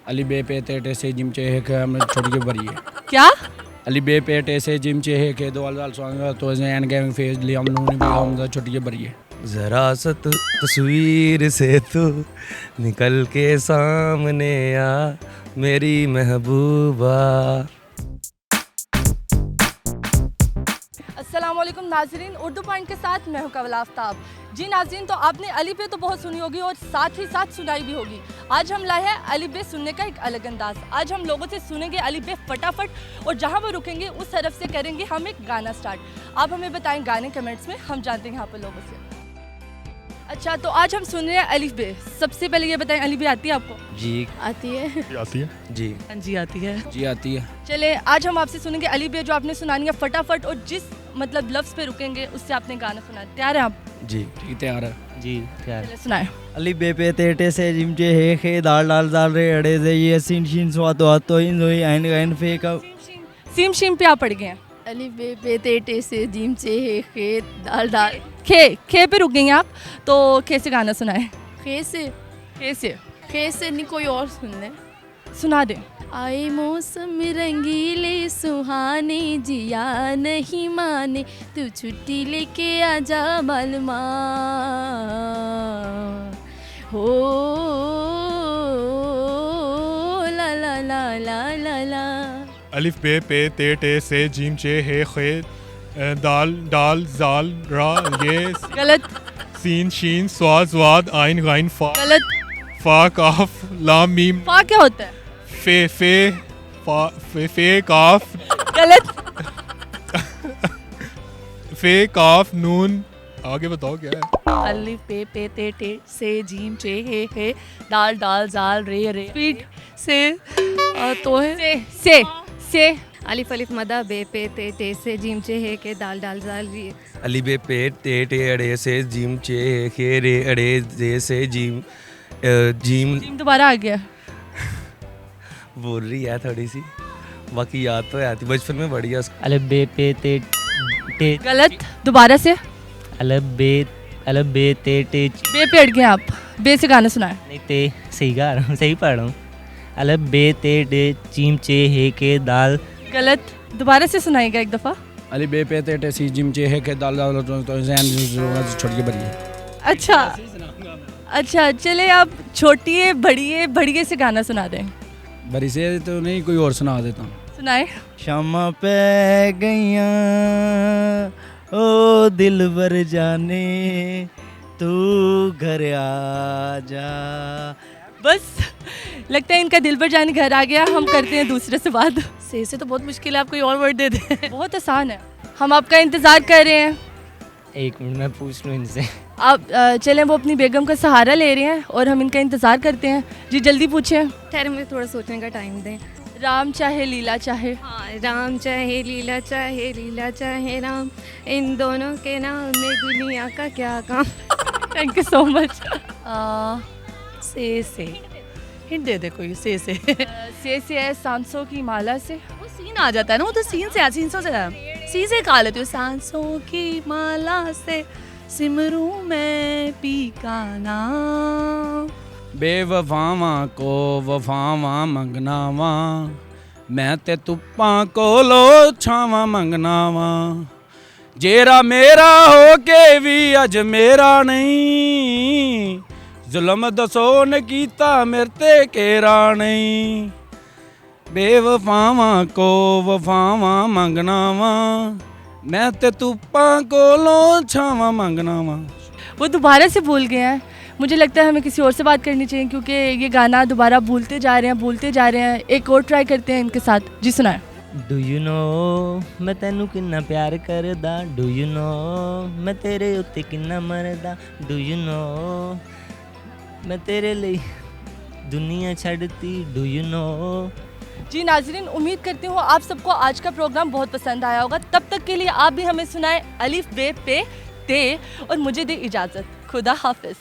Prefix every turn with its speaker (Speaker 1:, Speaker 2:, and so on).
Speaker 1: अली बे पे ते टे से जिम चे है के हम छोटी के बरी है
Speaker 2: क्या?
Speaker 1: अली बे पे टे से जिम चे है के दो वाल सॉन्ग तो एंड गेम फेज लिए हम लोगों ने हम छोटी के बरी है
Speaker 3: जरा सा तस्वीर से तू निकल के सामने आ मेरी महबूबा।
Speaker 2: अस्सलामुअलैकुम नाज़रीन, उर्दू पॉइंट के साथ मैं हूं कवल आफ्ताब। जी नाज़रीन, तो आपने अली बे तो बहुत सुनी होगी और साथ ही साथ सुनाई भी होगी। आज हम लाए हैं अली बे सुनने का एक अलग अंदाज। आज हम लोगों से सुनेंगे अली बे फटाफट और जहां वो रुकेंगे उस तरफ से करेंगे हम एक गाना स्टार्ट। आप हमें बताएं गाने कमेंट्स में, हम जानते हैं यहाँ पर लोगों से। अच्छा, तो आज हम सुन रहे हैं अलिफ बे। सबसे पहले ये बताएं, अली बे आती है आपको?
Speaker 3: जी
Speaker 2: आती है।
Speaker 4: आती है
Speaker 3: जी
Speaker 2: हाँ जी, आती है।
Speaker 1: जी आती है।
Speaker 2: चले, आज हम आपसे सुनेंगे अली बे जो आपने सुनानी है फटाफट और जिस मतलब लफ्ज़ पे रुकेंगे उससे आपने गाना सुना। तैयार हैं आप?
Speaker 3: जी
Speaker 1: ठीक तैयार है
Speaker 3: जी तैयार।
Speaker 2: चले सुनाए।
Speaker 5: अली बे पे तेटे से जिमचे हे खे दाल दाल दाल रे अड़े से ये सीन शीन स्वातो आतो इन जोई आइन गाइन फे का
Speaker 2: सीम शीम पे आप पड़ गए हैं।
Speaker 6: अली बे पे तेटे से जिम चे हे खे दाल दाल
Speaker 2: खे पे रुक गई हैं आप, तो खे से गाना सुनाए।
Speaker 6: खे से
Speaker 2: खे से
Speaker 6: नहीं कोई और सुन ले।
Speaker 2: सुना दें।
Speaker 6: आए मौसम रंगीले सुहाने जिया नहीं माने तू छुट्टी लेके आजा मालूमा हो ला ला ला ला ला ला।
Speaker 4: अलिफ बे पे ते टे से जीम चे हे खे दाल डाल जाल रा ये
Speaker 2: गलत
Speaker 4: सीन शीन स्वाद स्वाद आइन गाइन फा
Speaker 2: गलत।
Speaker 4: फा काफ लाम मीम
Speaker 2: फा क्या होता है?
Speaker 4: फे फे फा फे काफ
Speaker 2: गलत।
Speaker 4: फे काफ नून। आगे बताओ क्या है?
Speaker 7: अलिफ बे पे ते टे से जीम चे हे दाल डाल जाल रे रे स्पीड से तो है
Speaker 2: से
Speaker 6: अलिफ अलिफ मदा बे पे ते टे से जिम चे हे के दाल डाल जाल री।
Speaker 3: अली बे पे टे टे अड़े से जिम चे खे रे अड़े जे से जिम जिम
Speaker 2: जिम दोबारा आ गया।
Speaker 3: बोल रही है थोड़ी सी, बाकी याद तो आती बचपन में बढ़िया।
Speaker 8: अलब बे पे ते टे
Speaker 2: गलत। दोबारा से।
Speaker 8: अलब बे ते टे
Speaker 2: बे पे अड़ गए आप। बे से गाना सुनाए।
Speaker 8: नहीं ते सही गा रहा हूँ, सही पढ़ रहा हूँ। अलब बे ते टे चीम चे हे के दाल।
Speaker 2: गलत। दोबारा से सुनाएगा एक दफ़ा।
Speaker 1: अली बे पे ते टे सी जिम चे है के दाल दाल तो छोटी के बरी है।
Speaker 2: अच्छा चले, आप छोटी है बड़ी से गाना सुना दें।
Speaker 1: बरी से तो नहीं, कोई और सुना देता हूँ।
Speaker 2: सुनाए।
Speaker 5: शामा पे गईया ओ दिल भर जाने तू घर आ जा।
Speaker 2: बस लगता है इनका दिल पर जाने घर आ गया। हम करते हैं दूसरे से बात।
Speaker 7: से तो बहुत मुश्किल है, आप कोई और वर्ड दे दे।
Speaker 2: बहुत आसान है, हम आपका इंतज़ार कर रहे हैं।
Speaker 8: एक मिनट मैं पूछ लूँ इनसे।
Speaker 2: आप चलें, वो अपनी बेगम का सहारा ले रहे हैं और हम इनका इंतज़ार करते हैं। जी जल्दी पूछें।
Speaker 6: ठहरे, मुझे थोड़ा सोचने का टाइम दें।
Speaker 2: राम चाहे लीला चाहे।
Speaker 6: हाँ, राम चाहे लीला चाहे राम, इन दोनों के नाम में दुनिया का क्या काम।
Speaker 2: Thank you so much.
Speaker 7: से हिंट दे दे कोई। से
Speaker 2: से है सांसों की माला से।
Speaker 7: वो सीन आ जाता है ना, वो तो सीन से सी से खा लेती हूँ। सांसों की माला से सिमरू मैं पी का नाम।
Speaker 1: बेवफावा को वफावा मंगनावा मैं ते तुप्पा कोलो छावा मंगनावा जेरा मेरा हो के भी अज मेरा नहीं जुल्म दसो न कीता मेरे ते केरा नहीं बेवफावा को वफावा मंगनावा मैं ते तुप्पा कोलो छावा मंगनावा।
Speaker 2: वो दोबारा से भूल गए हैं। मुझे लगता है हमें किसी और से बात करनी चाहिए क्योंकि ये गाना दोबारा भूलते जा रहे हैं। एक और ट्राई करते हैं इनके साथ। जी सुनाए।
Speaker 8: डू यू नो मैं तेनू किन्ना प्यार करदा। डू यू नो मैं तेरे उत्ते किन्ना मरदा। डू यू नो मैं तेरे लिए दुनिया छड़ती। Do you know.
Speaker 2: जी नाज़रीन, उम्मीद करती हूँ आप सबको आज का प्रोग्राम बहुत पसंद आया होगा। तब तक के लिए आप भी हमें सुनाए अलिफ बे पे ते और मुझे दे इजाज़त। खुदा हाफिज़।